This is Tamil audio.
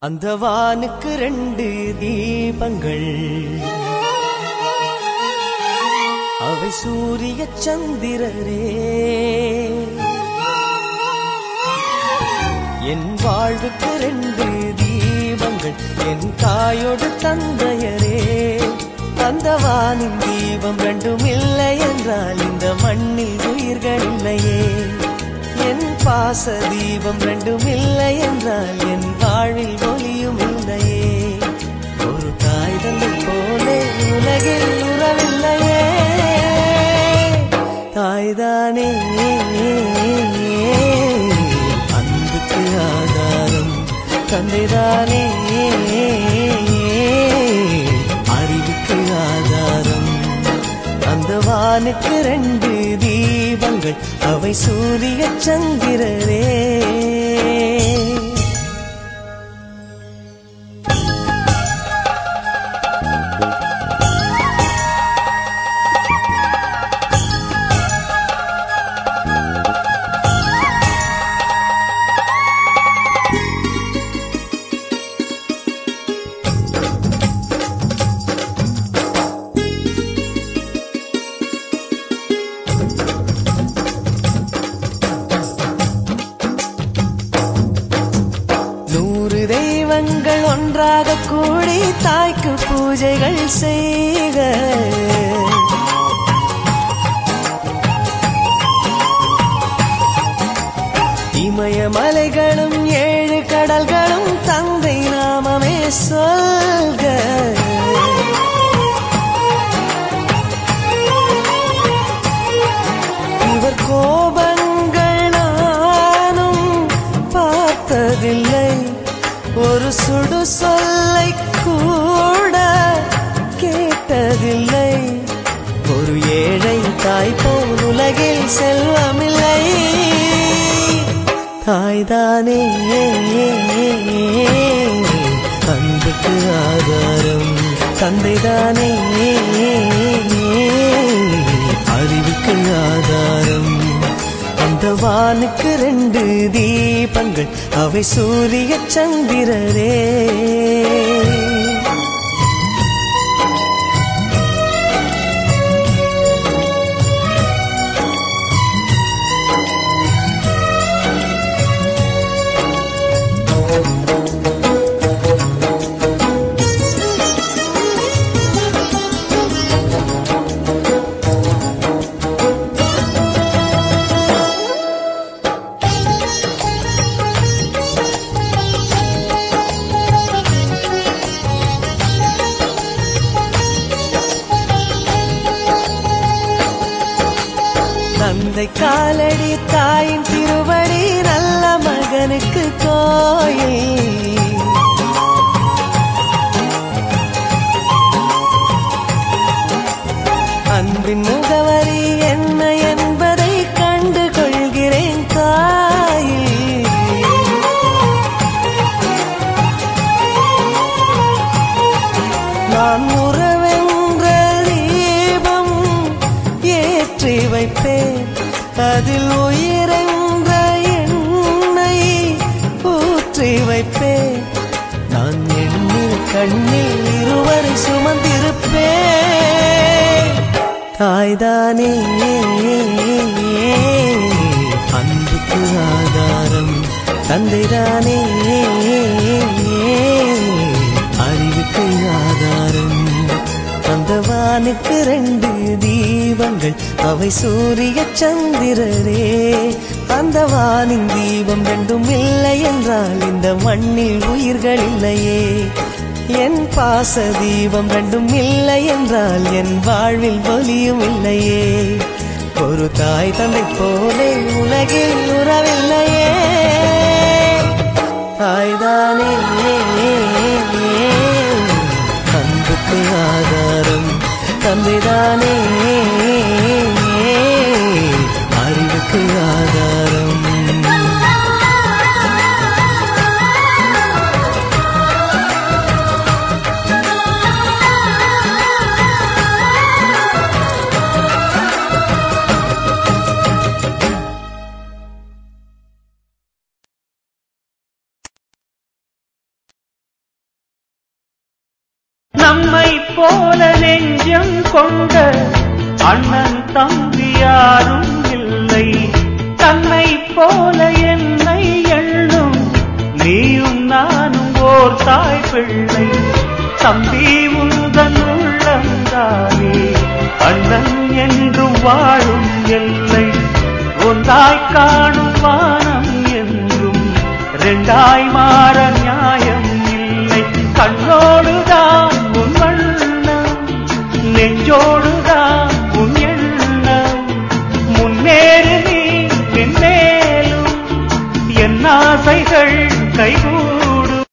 அந்த வானுக்கு ரெண்டு தீபங்கள், அவை சூரிய சந்திரரே. என் வாழ்வுக்கு ரெண்டு தீபங்கள், என் தாயோடு தந்தையரே. அந்த வானின் தீபம் ரெண்டும் இல்லை என்றால் இந்த மண்ணில் உயிர்கள் இல்லையே. என் பாச தீபம் ரெண்டும் இல்லை என்றால் என் வாழ்வில் ஒளியும் இல்லையே. ஒரு தாய் தந்தை போலே உலகில் உறவில்லையே. தாய்தானே அன்புக்கு ஆதாரம், தந்தைதானே அறிவுக்கு ஆதாரம். அந்த வானுக்கு ரெண்டு தீபங்கள், அவை சூரிய சந்திரரே. தெய்வங்கள் ஒன்றாக கூடி தாய்க்கு பூஜைகள் செய்க. இமயமலைகளும் ஏழு கடல்களும் தந்தை நாமமே சொல்க. இவர் கோபங்கள் நானும் பார்த்ததில்லை, ஒரு சுடு சொல்லை கூட கேட்டதில்லை. ஒரு ஏழை தாய் போல் உலகில் செல்வமில்லை. தாய்தானே அன்புக்கு ஆதாரம், தந்தைதானே அறிவுக்கு ஆதாரம். அந்த வானுக்கு ரெண்டு தீபங்கள், அவை சூரிய சந்திரரே. தந்தை காலடி தாயின் திருவடி, நல்ல மகனுக்கு கோயில். அன்பின் முகவரி என்ன என்பதை கண்டு கொள்கிறேன் தாயில். நான் உறவென்ற தீபம் ஏற்றி வைப்பேன், அதில் உயிரென்ற எண்ணெய் ஊற்றி வைப்பேன். நான் எண்ணில் கண்ணில் இருவரை சுமந்திருப்பேன். தாய்தானே அன்புக்கு ஆதாரம், தந்தைதானே அறிவுக்கு ஆதாரம். அந்த வானுக்கு ரெண்டு தீபங்கள், அவை சூரிய சந்திரரே. அந்த வானின் தீபம் ரெண்டும் இல்லை என்றால் இந்த மண்ணில் உயிர்கள் இல்லையே. என் பாச தீபம் ரெண்டும் இல்லை என்றால் என் வாழ்வில் ஒளியும் இல்லையே. ஒரு தாய் தந்தை போலே உலகில் உறவில்லையே. தாய்தானே அன்புக்கு ஆதாரம், தந்தைதானே அறிவுக்கு ஆதாரம். நம்மை போல நெஞ்சம் கொண்ட அண்ணன் தம்பி யாரும் இல்லை. தன்னை போல என்னை எண்ணும் நீயும் நானும் ஓர் தாய் பிள்ளை. தம்பி உந்தன் உள்ளந்தானே அண்ணன் என்றும் வாழும் எல்லை. ஒன்றாய் காணும் வானம் என்றும் ரெண்டாய் மாற நியாயம் இல்லை. கண்ணோடுதான்